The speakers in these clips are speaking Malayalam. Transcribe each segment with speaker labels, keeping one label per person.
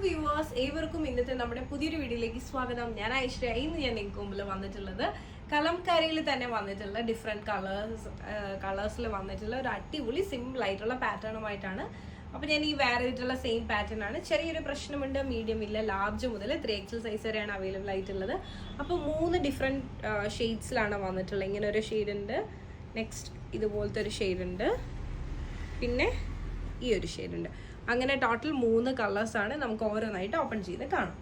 Speaker 1: വ്യൂവേഴ്സ്, ഏവർക്കും ഇന്നത്തെ നമ്മുടെ പുതിയൊരു വീഡിയോയിലേക്ക് സ്വാഗതം. ഞാൻ ഐശ്വര്യ. ഇന്ന് ഞാൻ നിങ്ങൾക്ക് മുമ്പിൽ വന്നിട്ടുള്ളത് കലംകാരിയിൽ തന്നെ വന്നിട്ടുള്ള ഡിഫറെൻറ്റ് കളേഴ്സിൽ വന്നിട്ടുള്ള ഒരു അടിപൊളി സിമ്പിൾ ആയിട്ടുള്ള പാറ്റേണുമായിട്ടാണ്. അപ്പോൾ ഞാൻ ഈ വേറെ ആയിട്ടുള്ള സെയിം പാറ്റേൺ ആണ്. ചെറിയൊരു പ്രശ്നമുണ്ട്, മീഡിയം ഇല്ല, ലാർജ് മുതൽ 3XL സൈസ് വരെയാണ് അവൈലബിൾ ആയിട്ടുള്ളത്. അപ്പോൾ 3 ഡിഫറെൻറ്റ് ഷെയ്ഡ്സിലാണ് വന്നിട്ടുള്ളത്. ഇങ്ങനെ ഒരു ഷെയ്ഡ് ഉണ്ട്, നെക്സ്റ്റ് ഇതുപോലത്തെ ഒരു ഷെയ്ഡ് ഉണ്ട്, പിന്നെ ഈ ഒരു ഷെയ്ഡ് ഉണ്ട്. അങ്ങനെ ടോട്ടൽ 3 കളേഴ്സാണ്. നമുക്ക് ഓരോന്നായിട്ട് ഓപ്പൺ ചെയ്ത് കാണാം.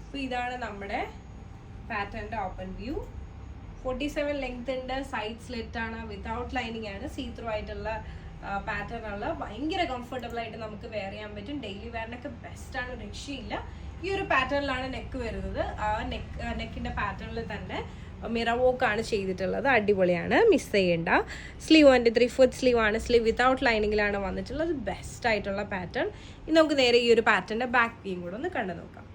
Speaker 1: അപ്പോൾ ഇതാണ് നമ്മുടെ പാറ്റേണിൻ്റെ ഓപ്പൺ വ്യൂ. 47 ലെങ്ത് ഉണ്ട്, സൈഡ് സ്ലിറ്റ് ആണ്, വിതൗട്ട് ലൈനിങ് ആണ്, സീ ത്രൂ ആയിട്ടുള്ള പാറ്റേൺ ആണ്. ഭയങ്കര കംഫർട്ടബിൾ ആയിട്ട് നമുക്ക് വെയർ ചെയ്യാൻ പറ്റും. ഡെയിലി വെയറിനൊക്കെ ബെസ്റ്റാണ്, രക്ഷയില്ല. ഈ ഒരു പാറ്റേണിലാണ് നെക്ക് വരുന്നത്. ആ നെക്കിൻ്റെ പാറ്റേണിൽ തന്നെ മിറർ വർക്ക് ആണ് ചെയ്തിട്ടുള്ളത്. അടിപൊളിയാണ്, മിസ് ചെയ്യേണ്ട. സ്ലീവ് അതിൻ്റെ 3/4 സ്ലീവ് ആണ്. സ്ലീവ് വിതൗട്ട് ലൈനിങ്ങിലാണ് വന്നിട്ടുള്ളത്. ബെസ്റ്റ് ആയിട്ടുള്ള പാറ്റേൺ. ഇനി നമുക്ക് നേരെ ഈ ഒരു പാറ്റേണിൻ്റെ ബാക്ക് വ്യൂ കൂടെ ഒന്ന് കണ്ടു നോക്കാം.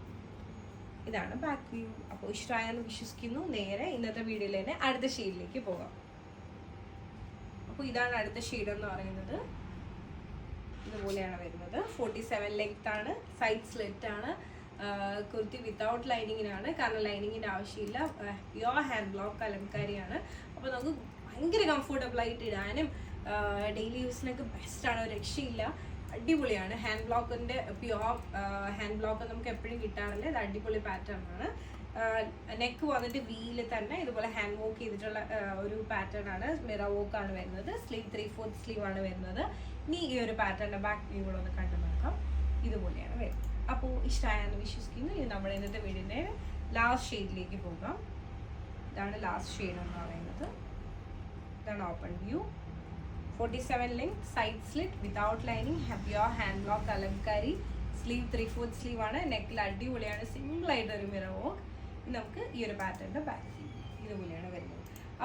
Speaker 1: ഇതാണ് ബാക്ക് വ്യൂ. അപ്പോൾ ഇഷ്ടമായെന്ന് വിശ്വസിക്കുന്നു. നേരെ ഇന്നത്തെ വീഡിയോയിൽ തന്നെ അടുത്ത ഷെയ്ഡിലേക്ക് പോകാം. അപ്പോൾ ഇതാണ് അടുത്ത ഷെയ്ഡ് എന്ന് പറയുന്നത്. ഇതുപോലെയാണ് വരുന്നത്. 47 ലെങ്ത് ആണ്, സൈഡ് സ്ലിറ്റ് ആണ്, കുർത്തി വിത്തൗട്ട് ലൈനിങ്ങിനാണ്. കാരണം ലൈനിങ്ങിൻ്റെ ആവശ്യമില്ല. പ്യുവർ ഹാൻഡ് ബ്ലോക്ക് കലംകാരിയാണ്. അപ്പോൾ നമുക്ക് ഭയങ്കര കംഫർട്ടബിൾ ആയിട്ട് ഇടാനും ഡെയിലി യൂസിനൊക്കെ ബെസ്റ്റാണ്, രക്ഷയില്ല. അടിപൊളിയാണ്. ഹാൻഡ് ബ്ലോക്കിൻ്റെ പ്യുവർ ഹാൻഡ് ബ്ലോക്ക് നമുക്ക് എപ്പോഴും കിട്ടാറില്ല. ഇത് അടിപൊളി പാറ്റേൺ ആണ്. നെക്ക് വന്നിട്ട് വീല് തന്നെ ഇതുപോലെ ഹാൻഡ് വർക്ക് ചെയ്തിട്ടുള്ള ഒരു പാറ്റേൺ ആണ്. മിറർ വർക്ക് ആണ് വരുന്നത്. സ്ലീവ് 3/4 സ്ലീവ് ആണ് വരുന്നത്. ഇനി ഈ ഒരു പാറ്റേണിൻ്റെ ബാക്ക് വ്യൂ കൂടെ ഒന്ന് കണ്ടു നോക്കാം. ഇതുപോലെയാണ് വരുന്നത്. അപ്പോൾ ഇഷ്ടമായെന്ന് വിശ്വസിക്കുന്നു. ഇനി നമ്മുടെ ഇന്നത്തെ വീടിൻ്റെ ലാസ്റ്റ് ഷെയ്ഡിലേക്ക് പോകാം. ഇതാണ് ലാസ്റ്റ് ഷെയ്ഡ് എന്ന് പറയുന്നത്. ഇതാണ് open view. 47 length, side slit, without lining, pure hand block kalamkari, sleeve 3/4 sleeve ആണ്. നെക്കിൽ അടിപൊളിയാണ്, സിമ്പിളായിട്ട് ഒരു മിറർ വർക്ക്. നമുക്ക് ഈ ഒരു പാറ്റേണിൻ്റെ ബാക്ക് വ്യൂ ഇതുപോലെയാണ് വരുന്നത്.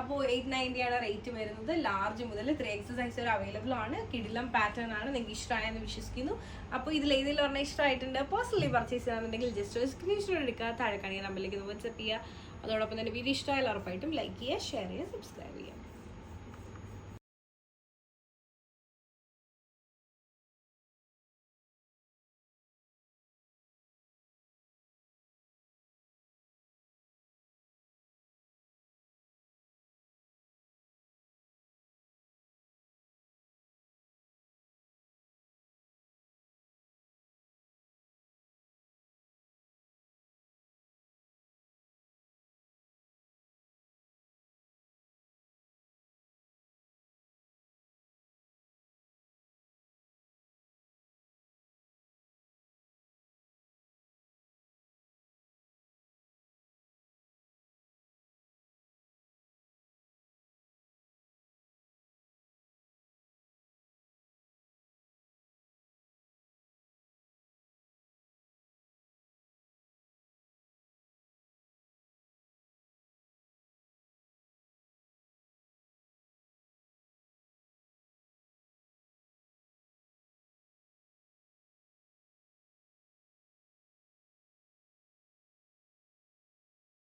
Speaker 1: അപ്പോൾ 890 ആണ് റേറ്റ് വരുന്നത്. ലാർജ് മുതൽ 3XL സൈസ് വരെ അവൈലബിൾ ആണ്. കിടിലം പാറ്റേൺ ആണ്. നിങ്ങൾക്ക് ഇഷ്ടമായെന്ന് വിശ്വസിക്കുന്നു. അപ്പോൾ ഇതിൽ ഏതെങ്കിലും പറഞ്ഞാൽ ഇഷ്ടമായിട്ടുണ്ട്, പേഴ്സണലി പർച്ചേസ് ചെയ്യാന്നുണ്ടെങ്കിൽ ജസ്റ്റ് ഒരു സ്ക്രീൻഷോട്ട് എടുക്കുക, താഴെ കാണിക്കുന്ന നമ്പറിലേക്ക് വാട്സ്ആപ്പ് ചെയ്യുക. അതോടൊപ്പം തന്നെ വീഡിയോ ഇഷ്ടമായാലും ഉറപ്പായിട്ടും ലൈക്ക് ചെയ്യുക, ഷെയർ ചെയ്യുക, സബ്സ്ക്രൈബ് ചെയ്യുക.